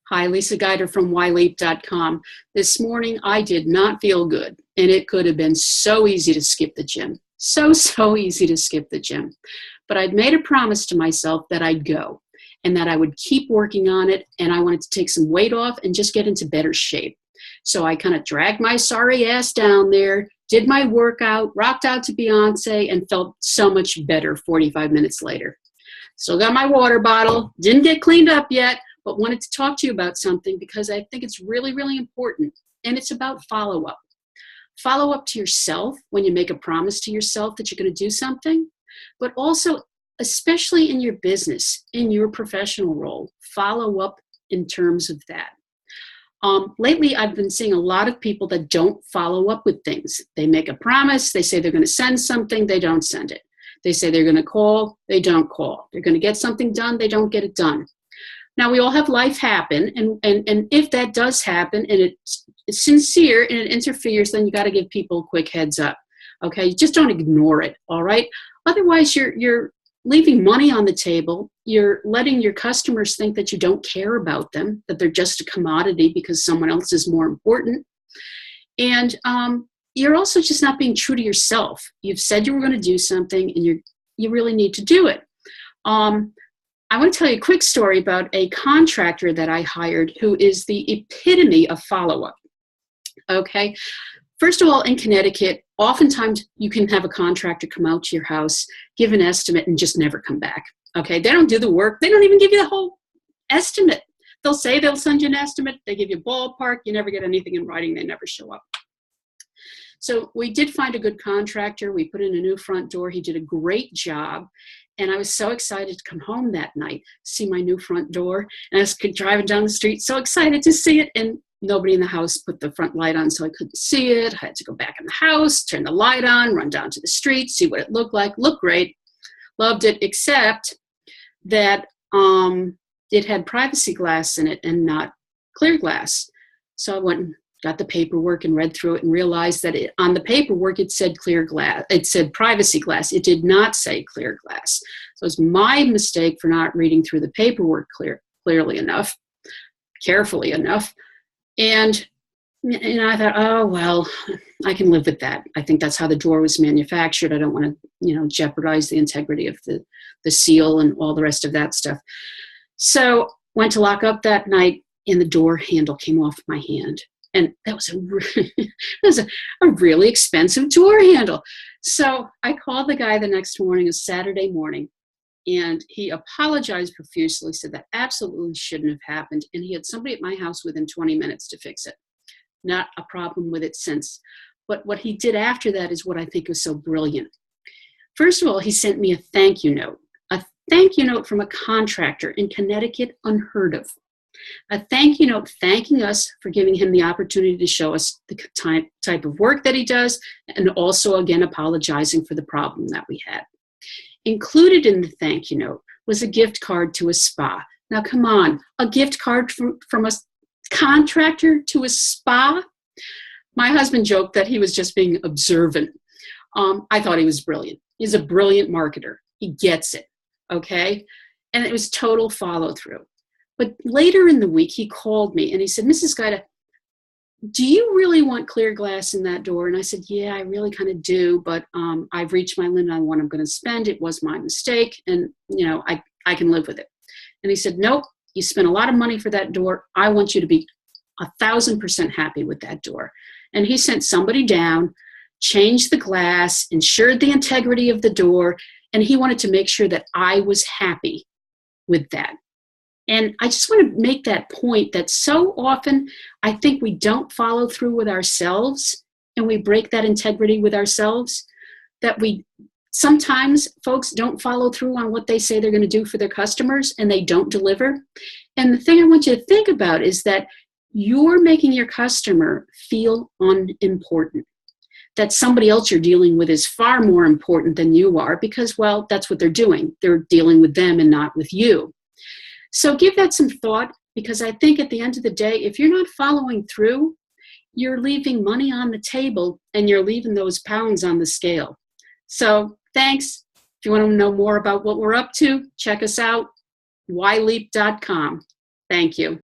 Hi, Lisa Geider from yleap.com. This morning, I did not feel good, and it could have been so easy to skip the gym. So easy to skip the gym. But I'd made a promise to myself that I'd go and that I would keep working on it, and I wanted to take some weight off and just get into better shape. So I kind of dragged my sorry ass down there, did my workout, rocked out to Beyonce, and felt so much better 45 minutes later. Still got my water bottle, didn't get cleaned up yet, but wanted to talk to you about something because I think it's really, really important, and it's about follow-up. Follow up to yourself when you make a promise to yourself that you're going to do something, but also, especially in your business, in your professional role, follow up in terms of that. Lately, I've been seeing a lot of people that don't follow up with things. They make a promise, they say they're going to send something, they don't send it. They say they're going to call, they don't call. They're going to get something done, they don't get it done. Now, we all have life happen, and if that does happen and it's sincere and it interferes, then you got to give people a quick heads up, okay? Just don't ignore it, all right? Otherwise, you're leaving money on the table. You're letting your customers think that you don't care about them, that they're just a commodity because someone else is more important. And you're also just not being true to yourself. You've said you were going to do something, and you really need to do it. I want to tell you a quick story about a contractor that I hired who is the epitome of follow-up, okay? First of all, in Connecticut, oftentimes you can have a contractor come out to your house, give an estimate, and just never come back, okay? They don't do the work. They don't even give you the whole estimate. They'll say they'll send you an estimate. They give you a ballpark. You never get anything in writing. They never show up. So we did find a good contractor. We put in a new front door. He did a great job. And I was so excited to come home that night, see my new front door. And I was driving down the street, so excited to see it. And nobody in the house put the front light on, so I couldn't see it. I had to go back in the house, turn the light on, run down to the street, see what it looked like. Looked great. Loved it, except that it had privacy glass in it and not clear glass. So I went and got the paperwork and read through it and realized that on the paperwork it said clear glass. It said privacy glass. It did not say clear glass. So it was my mistake for not reading through the paperwork clearly enough, carefully enough. And I thought, oh, well, I can live with that. I think that's how the door was manufactured. I don't want to, jeopardize the integrity of the seal and all the rest of that stuff. So went to lock up that night, and the door handle came off my hand. And that was a really expensive door handle. So I called the guy the next morning, it was Saturday morning, and he apologized profusely, said that absolutely shouldn't have happened. And he had somebody at my house within 20 minutes to fix it. Not a problem with it since. But what he did after that is what I think was so brilliant. First of all, he sent me a thank you note. A thank you note from a contractor in Connecticut, unheard of. A thank you note thanking us for giving him the opportunity to show us the type of work that he does, and also, again, apologizing for the problem that we had. Included in the thank you note was a gift card to a spa. Now, come on, a gift card from a contractor to a spa? My husband joked that he was just being observant. I thought he was brilliant. He's a brilliant marketer. He gets it, okay? And it was total follow-through. But later in the week, he called me and he said, Mrs. Geider, do you really want clear glass in that door? And I said, yeah, I really kind of do, but I've reached my limit on what I'm going to spend. It was my mistake, and I can live with it. And he said, nope, you spent a lot of money for that door. I want you to be 1,000% happy with that door. And he sent somebody down, changed the glass, ensured the integrity of the door, and he wanted to make sure that I was happy with that. And I just want to make that point that so often I think we don't follow through with ourselves, and we break that integrity with ourselves, that sometimes folks don't follow through on what they say they're going to do for their customers, and they don't deliver. And the thing I want you to think about is that you're making your customer feel unimportant, that somebody else you're dealing with is far more important than you are because, well, that's what they're doing. They're dealing with them and not with you. So give that some thought, because I think at the end of the day, if you're not following through, you're leaving money on the table and you're leaving those pounds on the scale. So thanks. If you want to know more about what we're up to, check us out, yleap.com. Thank you.